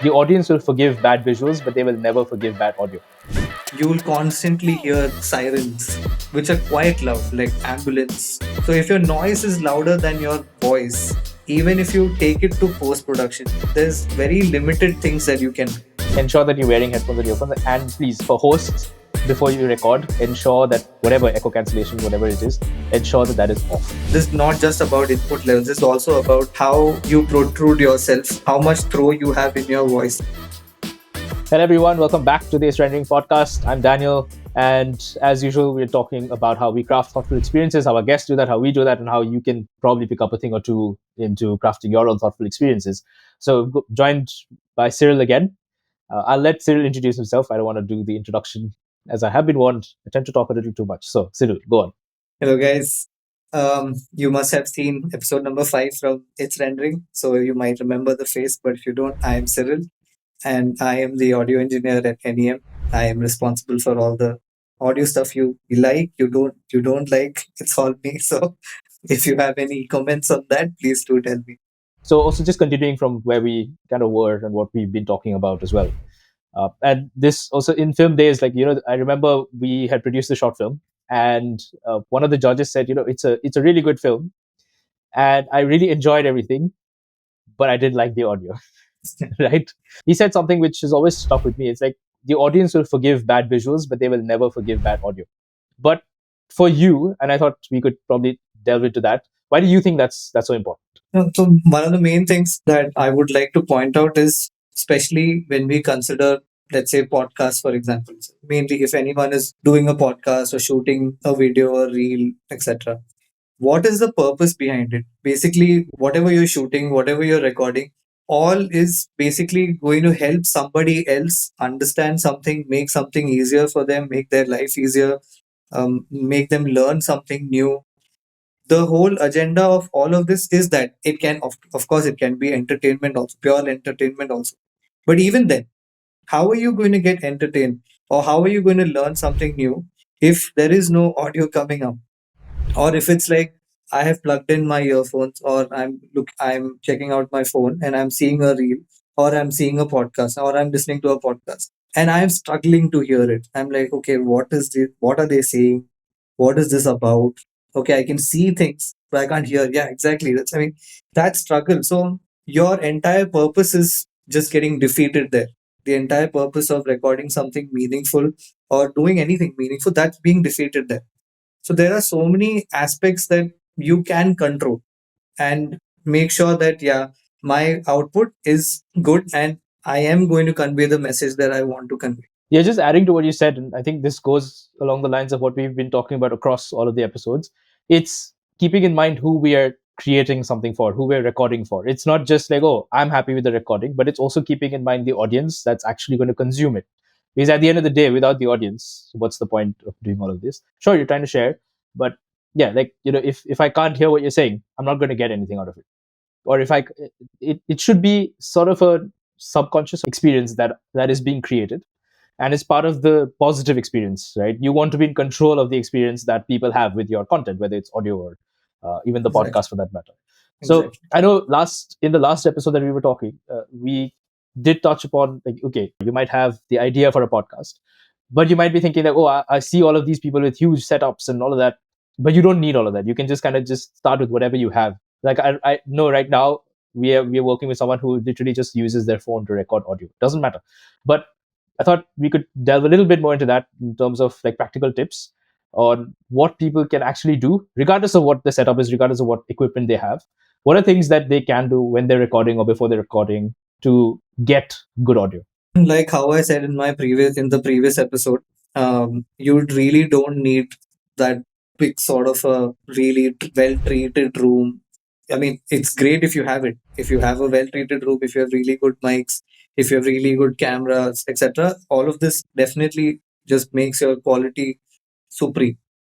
The audience will forgive bad visuals, but they will never forgive bad audio. You will constantly hear sirens, which are quite loud, like ambulance. So if your noise is louder than your voice, even if you take it to post production, there's very limited things that you can do. Ensure that you're wearing headphones and earphones. And please, for hosts, before you record, ensure that whatever echo cancellation, whatever it is, ensure that that is off. This is not just about input levels, this is also about how you protrude yourself, how much throw you have in your voice. Hello, everyone. Welcome back to the Rendering Podcast. I'm Daniel. And as usual, we're talking about how we craft thoughtful experiences, how our guests do that, how we do that, and how you can probably pick up a thing or two into crafting your own thoughtful experiences. So, joined by Cyril again. I'll let Cyril introduce himself. I don't want to do the introduction as I have been warned. I tend to talk a little too much. So, Cyril, go on. Hello, guys. You must have seen episode number 5 from It's Rendering, so you might remember the face, but if you don't, I am Cyril and I am the audio engineer at NEM. I am responsible for all the audio stuff you like, you don't like. It's all me. So if you have any comments on that, please do tell me. So, also just continuing from where we kind of were and what we've been talking about as well. And this also in film days, like, I remember we had produced a short film, and one of the judges said, it's a really good film, and I really enjoyed everything, but I didn't like the audio. Right? He said something which has always stuck with me. It's like the audience will forgive bad visuals, but they will never forgive bad audio. But for you, and I thought we could probably delve into that. Why do you think that's so important? So one of the main things that I would like to point out is, especially when we consider, let's say, podcasts, for example, mainly if anyone is doing a podcast or shooting a video or reel, etc. What is the purpose behind it? Basically, whatever you're shooting, whatever you're recording, all is basically going to help somebody else understand something, make something easier for them, make their life easier, make them learn something new. The whole agenda of all of this is that it can, of course, it can be entertainment also, pure entertainment also. But even then, how are you going to get entertained or how are you going to learn something new if there is no audio coming up? Or if it's like I have plugged in my earphones, or I'm checking out my phone and I'm seeing a reel, or I'm seeing a podcast, or I'm listening to a podcast, and I'm struggling to hear it. I'm like, okay, what are they saying? What is this about? Okay, I can see things, but I can't hear. Yeah, exactly. That struggle. So your entire purpose is just getting defeated there. The entire purpose of recording something meaningful or doing anything meaningful, that's being defeated there. So there are so many aspects that you can control and make sure that, yeah, my output is good and I am going to convey the message that I want to convey. Yeah, just adding to what you said, and I think this goes along the lines of what we've been talking about across all of the episodes. It's keeping in mind who we are creating something for, who we're recording for. It's not just like, oh, I'm happy with the recording, but it's also keeping in mind the audience that's actually going to consume it. Because at the end of the day, without the audience, what's the point of doing all of this? Sure, you're trying to share, but yeah, like, if I can't hear what you're saying, I'm not going to get anything out of it. Or if it should be sort of a subconscious experience that is being created, and it's part of the positive experience, right? You want to be in control of the experience that people have with your content, whether it's audio or even the Exactly. podcast for that matter. So Exactly. I know in the last episode that we were talking, we did touch upon, like, okay, you might have the idea for a podcast, but you might be thinking that, oh, I see all of these people with huge setups and all of that, but you don't need all of that. You can just kind of just start with whatever you have. Like, I know right now we are working with someone who literally just uses their phone to record audio. Doesn't matter. But I thought we could delve a little bit more into that in terms of like practical tips on what people can actually do, regardless of what the setup is, regardless of what equipment they have. What are things that they can do when they're recording or before they're recording to get good audio? Like how I said in the previous episode, you really don't need that big sort of a really well treated room. I mean, it's great if you have it. If you have a well treated room, if you have really good mics, if you have really good cameras, etc. All of this definitely just makes your quality supreme.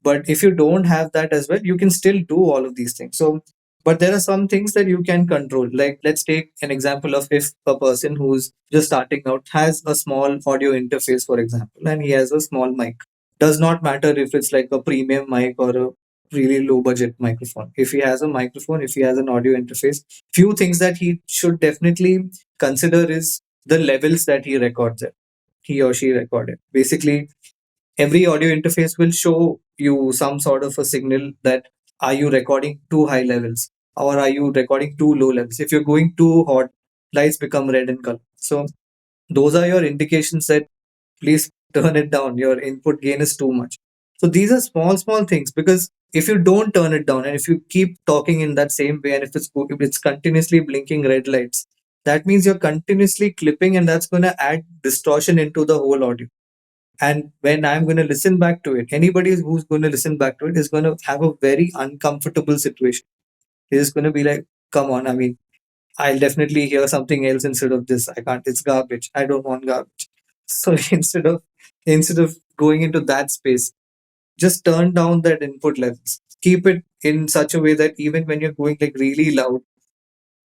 But if you don't have that as well, you can still do all of these things. So, but there are some things that you can control. Like, let's take an example of if a person who's just starting out has a small audio interface, for example, and he has a small mic. Does not matter if it's like a premium mic or a really low budget microphone. If he has a microphone, if he has an audio interface, few things that he should definitely consider is the levels that he or she recorded. Basically, every audio interface will show you some sort of a signal that are you recording too high levels or are you recording too low levels. If you're going too hot, lights become red in color. So those are your indications that please turn it down. Your input gain is too much. So these are small things, because if you don't turn it down and if you keep talking in that same way, and if it's continuously blinking red lights, that means you're continuously clipping, and that's going to add distortion into the whole audio. And when I'm going to listen back to it, anybody who's going to listen back to it is going to have a very uncomfortable situation. He's going to be like, come on, I mean, I'll definitely hear something else instead of this. I can't, it's garbage. I don't want garbage. So instead of going into that space, just turn down that input levels. Keep it in such a way that even when you're going like really loud,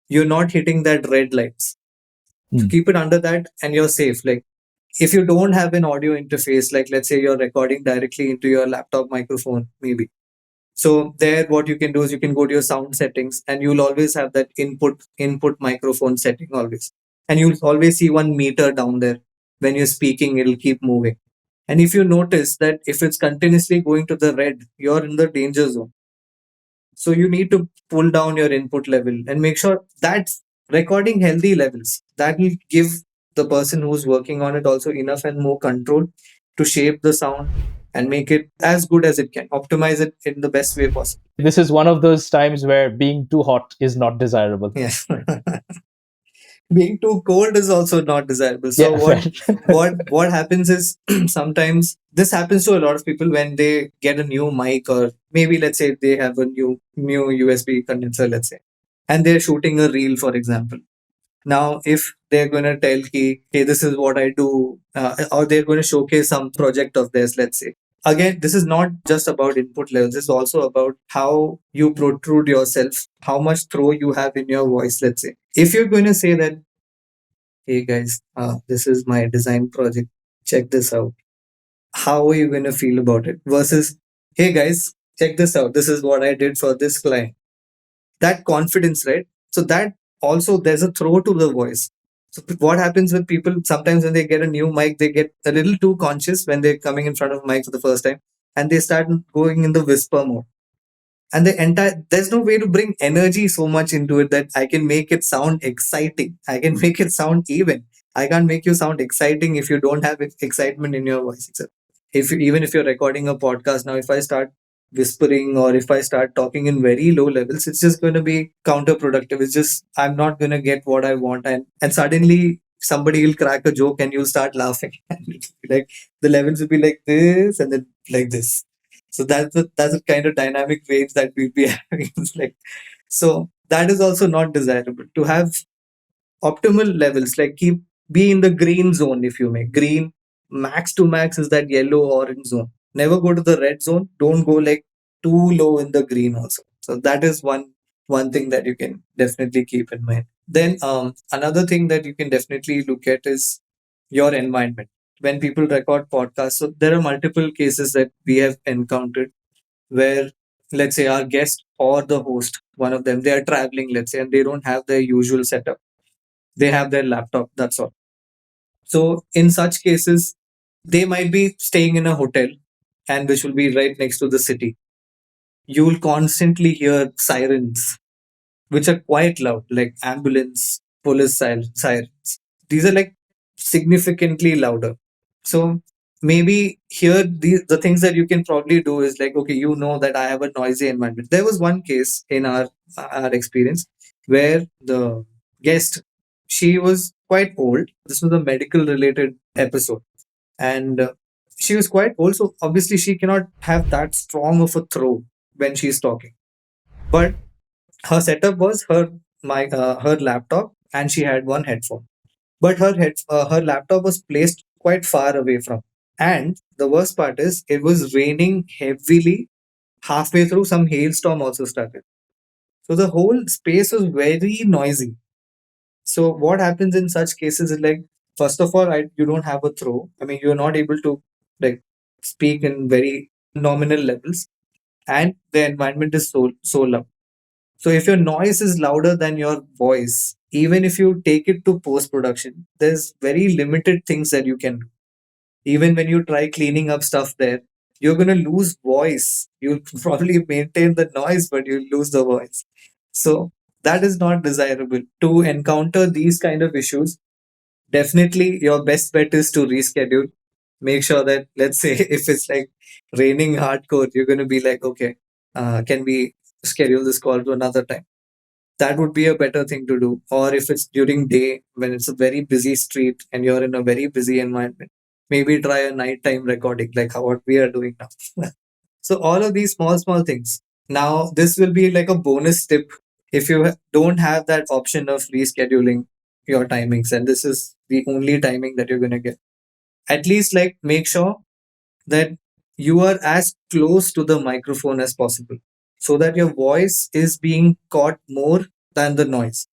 you're not hitting that red lights. Hmm. Keep it under that and you're safe. Like if you don't have an audio interface, like let's say you're recording directly into your laptop microphone, maybe. So there, what you can do is you can go to your sound settings, and you'll always have that input microphone setting always, and you'll always see one meter down there. When you're speaking, it'll keep moving. And if you notice that if it's continuously going to the red, you're in the danger zone. So you need to pull down your input level and make sure that's recording healthy levels. That will give the person who's working on it also enough and more control to shape the sound and make it as good as it can, optimize it in the best way possible. This is one of those times where being too hot is not desirable. Yes. Being too cold is also not desirable. So Yeah, what fair. what happens is sometimes this happens to a lot of people when they get a new mic, or maybe let's say they have a new USB condenser, let's say, and they're shooting a reel, for example. Now, if they're going to tell ki, hey, this is what I do, or they're going to showcase some project of theirs, let's say. Again, this is not just about input levels. This is also about how you protrude yourself, how much throw you have in your voice, let's say. If you're going to say that, hey guys, this is my design project, check this out. How are you going to feel about it? Versus, hey guys, check this out. This is what I did for this client. That confidence, right? So that also there's a throw to the voice. So what happens with people sometimes when they get a new mic, they get a little too conscious when they're coming in front of mic for the first time, and they start going in the whisper mode. And there's no way to bring energy so much into it that I can make it sound exciting. I can make it sound even. I can't make you sound exciting if you don't have excitement in your voice. If you, even if you're recording a podcast now, if I start whispering or if I start talking in very low levels, it's just going to be counterproductive. It's just I'm not going to get what I want, and suddenly somebody will crack a joke and you'll start laughing. And it'll be like the levels will be like this and then like this. So that's the kind of dynamic range that we'll be having. It's like, so that is also not desirable. To have optimal levels, like be in the green zone. If you make green, max to max is that yellow orange zone. Never go to the red zone. Don't go like too low in the green also. So that is one thing that you can definitely keep in mind. Then another thing that you can definitely look at is your environment. When people record podcasts, so there are multiple cases that we have encountered where, let's say, our guest or the host, one of them, they are traveling, let's say, and they don't have their usual setup. They have their laptop, that's all. So in such cases, they might be staying in a hotel, and which will be right next to the city. You will constantly hear sirens, which are quite loud, like ambulance, police sirens. These are like significantly louder. So maybe here the things that you can probably do is like, okay, you know that I have a noisy environment. There was one case in our experience where the guest, she was quite old. This was a medical related episode, and she was quite old, so obviously she cannot have that strong of a throw when she's talking. But her setup was her laptop, and she had one headphone. But her laptop was placed quite far away from. And the worst part is it was raining heavily. Halfway through, some hailstorm also started. So the whole space was very noisy. So what happens in such cases is like, first of all, you don't have a throw. I mean, you're not able to like speak in very nominal levels, and the environment is so loud. So if your noise is louder than your voice, even if you take it to post production, there's very limited things that you can do. Even when you try cleaning up stuff there, you're going to lose voice. You'll probably maintain the noise, but you'll lose the voice. So that is not desirable. To encounter these kind of issues, definitely your best bet is to reschedule. Make sure that, let's say, if it's like raining hardcore, you're going to be like, okay, can we schedule this call to another time? That would be a better thing to do. Or if it's during day when it's a very busy street and you're in a very busy environment, maybe try a nighttime recording like how what we are doing now. So all of these small things. Now this will be like a bonus tip if you don't have that option of rescheduling your timings, and this is the only timing that you're going to get. At least like make sure that you are as close to the microphone as possible so that your voice is being caught more than the noise.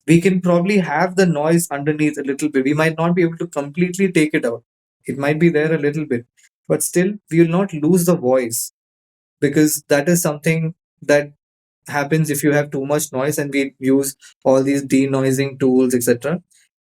We can probably have the noise underneath a little bit. We might not be able to completely take it out. It might be there a little bit, but still we will not lose the voice, because that is something that happens if you have too much noise, and we use all these denoising tools, etc,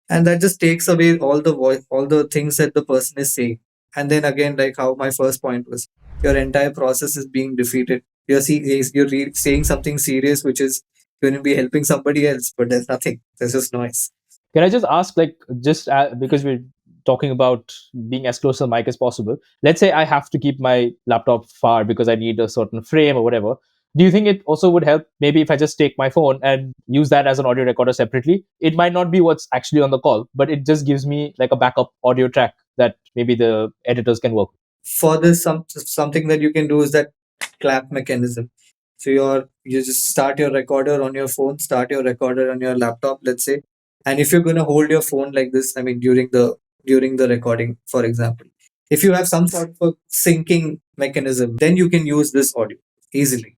and that just takes away all the voice, all the things that the person is saying. And then again, like how my first point was, your entire process is being defeated. You're saying something serious which is going to be helping somebody else, but there's nothing, there's just noise. Can I just ask, like, just because we're talking about being as close to the mic as possible? Let's say I have to keep my laptop far because I need a certain frame or whatever. Do you think it also would help maybe if I just take my phone and use that as an audio recorder separately? It might not be what's actually on the call, but it just gives me like a backup audio track that maybe the editors can work with. For this, something that you can do is that clap mechanism. So you just start your recorder on your phone, start your recorder on your laptop, let's say. And if you're going to hold your phone like this, I mean during the recording, for example, if you have some sort of a syncing mechanism, then you can use this audio easily.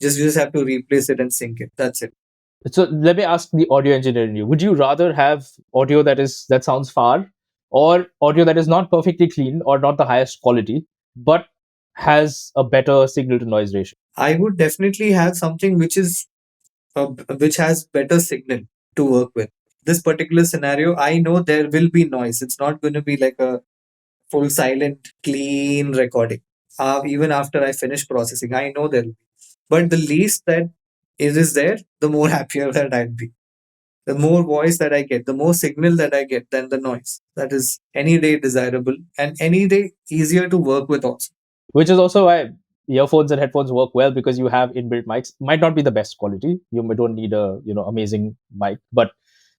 You just have to replace it and sync it. That's it. So let me ask the audio engineer in you. Would you rather have audio that sounds far, or audio that is not perfectly clean or not the highest quality, but has a better signal to noise ratio? I would definitely have something which has better signal to work with. This particular scenario, I know there will be noise. It's not going to be like a full silent, clean recording. Even after I finish processing, I know there will be. But the least that it is there, the more happier that I'd be. The more voice that I get, the more signal that I get than the noise. That is any day desirable and any day easier to work with also. Which is also why earphones and headphones work well, because you have inbuilt mics. Might not be the best quality. Don't need a amazing mic. But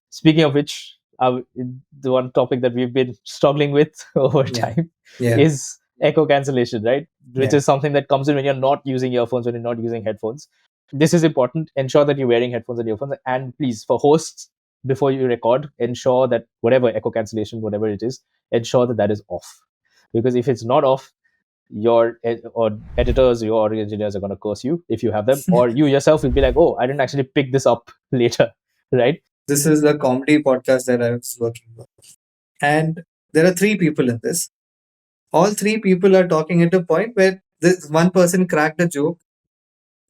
speaking of which, the one topic that we've been struggling with over Yeah. time Yeah. is echo cancellation, right? Which Yeah. is something that comes in when you're not using earphones, when you're not using headphones. This is important. Ensure that you're wearing headphones and earphones. And please, for hosts, before you record, ensure that whatever echo cancellation, whatever it is, ensure that that is off. Because if it's not off, or editors, your audio engineers are going to curse you if you have them, or you yourself will be like, oh, I didn't actually pick this up later, right? This is the comedy podcast that I was working on. And there are three people in this. All three people are talking at a point where this one person cracked a joke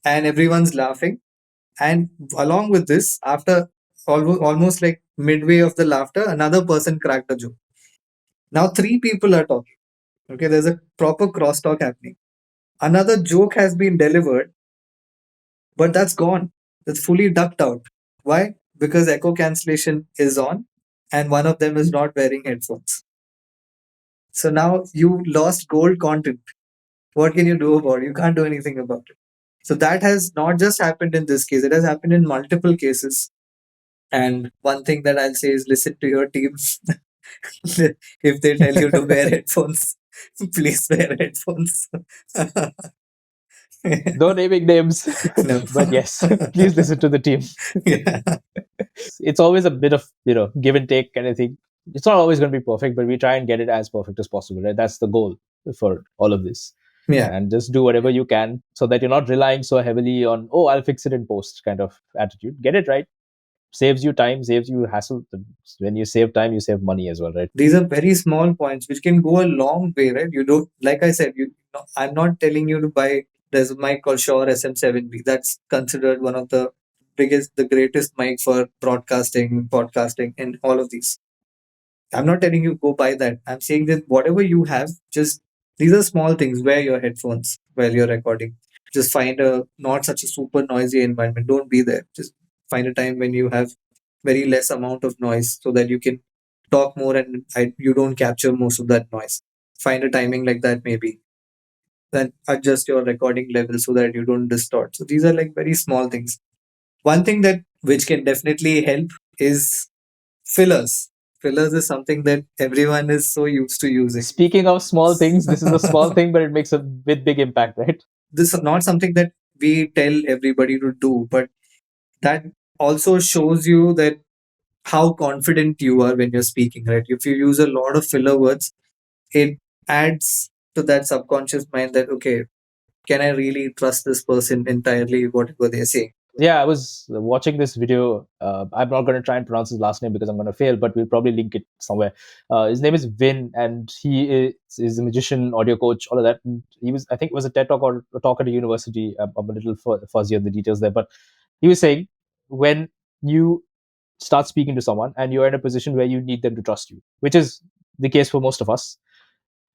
and everyone's laughing. And along with this, after almost like midway of the laughter, another person cracked a joke. Now three people are talking. Okay, there's a proper crosstalk happening. Another joke has been delivered, but that's gone. It's fully ducked out. Why? Because echo cancellation is on and one of them is not wearing headphones. So now you lost gold content. What can you do about it? You can't do anything about it. So that has not just happened in this case, it has happened in multiple cases. And one thing that I'll say is listen to your team. If they tell you to wear headphones, please wear headphones. No naming names, No. but yes, please listen to the team. Yeah. It's always a bit of give and take kind of thing. It's not always going to be perfect, but we try and get it as perfect as possible, right? That's the goal for all of this. Yeah. And just do whatever you can so that you're not relying so heavily on, oh, I'll fix it in post kind of attitude. Get it right. Saves you time, saves you hassle. When you save time, you save money as well, right? These are very small points which can go a long way, right? You don't, like I said, I'm not telling you to buy, there's a mic called Shure SM7B. That's considered one of the the greatest mic for broadcasting, podcasting, and all of these. I'm not telling you go buy that. I'm saying that whatever you have, just these are small things. Wear your headphones while you're recording. Just find a not such a super noisy environment. Don't be there. Just find a time when you have very less amount of noise so that you can talk more and you don't capture most of that noise. Find a timing like that maybe. Then adjust your recording level so that you don't distort. So these are like very small things. One thing that which can definitely help is fillers. Fillers is something that everyone is so used to using. Speaking of small things, this is a small thing, but it makes a big impact, right? This is not something that we tell everybody to do, but that also shows you that how confident you are when you're speaking, right? If you use a lot of filler words, it adds to that subconscious mind that, okay, can I really trust this person entirely, whatever they're saying? Yeah, I was watching this video. I'm not going to try and pronounce his last name because I'm going to fail, but we'll probably link it somewhere. His name is Vin, and is a magician, audio coach, all of that. And he was, I think, it was a TED talk or a talk at a university. I'm a little fuzzy on the details there, but he was saying when you start speaking to someone and you're in a position where you need them to trust you, which is the case for most of us,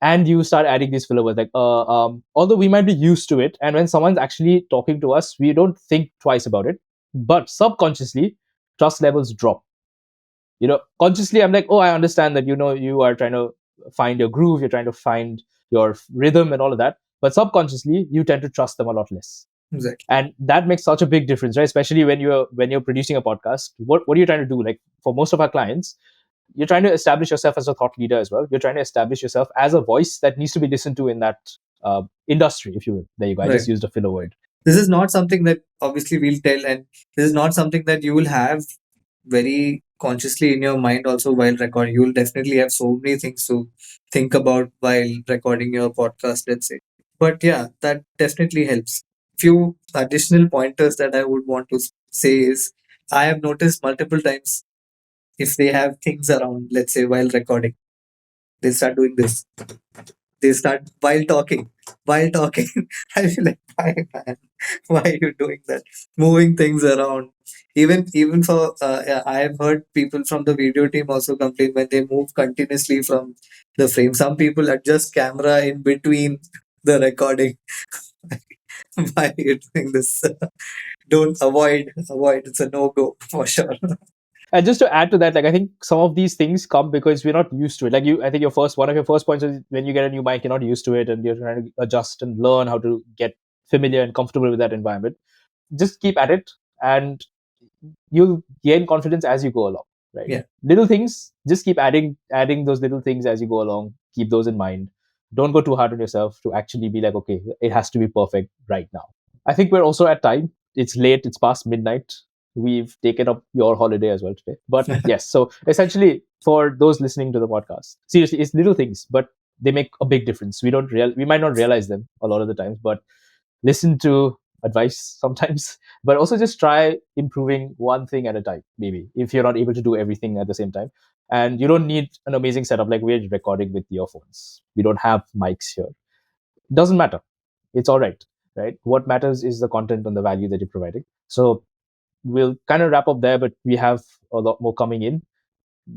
and you start adding these filler words like although we might be used to it, and when someone's actually talking to us we don't think twice about it, but subconsciously trust levels drop. Consciously I'm like, oh, I understand that you are trying to find your groove, you're trying to find your rhythm and all of that, but subconsciously you tend to trust them a lot less. Exactly. And that makes such a big difference, right? Especially when you're producing a podcast. What are you trying to do? Like for most of our clients, you're trying to establish yourself as a thought leader as well. You're trying to establish yourself as a voice that needs to be listened to in that industry, if you will. There you go. I just Right. used a filler word. This is not something that obviously we'll tell, and this is not something that you will have very consciously in your mind also while recording. You will definitely have so many things to think about while recording your podcast, let's say. But yeah, that definitely helps. Few additional pointers that I would want to say is I have noticed multiple times if they have things around, let's say while recording, they start doing this. They start while talking. I feel like, why, man? Why are you doing that? Moving things around. Even for yeah, I have heard people from the video team also complain when they move continuously from the frame. Some people adjust camera in between the recording. Why are you doing this? Don't avoid. It's a no go for sure. And just to add to that, like I think some of these things come because we're not used to it. Like I think one of your first points is when you get a new mic, you're not used to it, and you're trying to adjust and learn how to get familiar and comfortable with that environment. Just keep at it, and you'll gain confidence as you go along, right? Yeah. Little things, just keep adding those little things as you go along. Keep those in mind. Don't go too hard on yourself to actually be like, okay, it has to be perfect right now. I think we're also at time. It's late. It's past midnight. We've taken up your holiday as well today. But yes, so essentially, for those listening to the podcast, seriously, it's little things, but they make a big difference. We might not realize them a lot of the times, but listen to advice sometimes, but also just try improving one thing at a time, maybe, if you're not able to do everything at the same time. And you don't need an amazing setup. Like we're recording with earphones, we don't have mics here. Doesn't matter. It's all right, right? What matters is the content and the value that you're providing. So we'll kind of wrap up there, but we have a lot more coming in.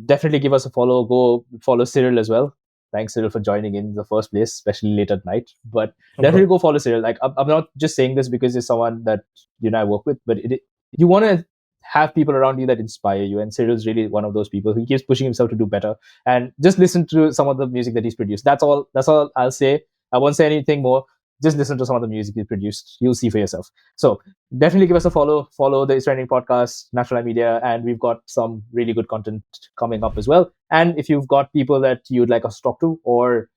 Definitely give us a follow. Go follow Cyril as well. Thanks, Cyril, for joining in the first place, especially late at night. But definitely go follow Cyril. Like I'm not just saying this because he's someone that you and I work with, but you want to have people around you that inspire you, and Cyril's really one of those people who keeps pushing himself to do better. And just listen to some of the music that he's produced. That's all. That's all I'll say. I won't say anything more. Just listen to some of the music he's produced. You'll see for yourself. So definitely give us a follow. Follow the It's Trending podcast, Natural Media, and we've got some really good content coming up as well. And if you've got people that you'd like us to talk to or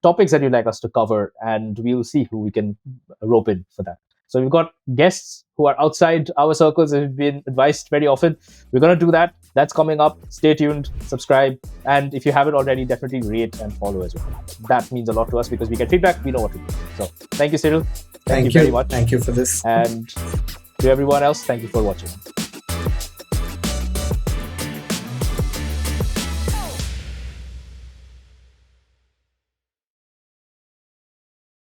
topics that you'd like us to cover, and we'll see who we can rope in for that. So we've got guests who are outside our circles and have been advised very often. We're going to do that. That's coming up. Stay tuned, subscribe, and if you haven't already, definitely rate and follow as well. That means a lot to us because we get feedback, we know what to do. So thank you, Cyril. Thank you very much. Thank you for this. And to everyone else, thank you for watching.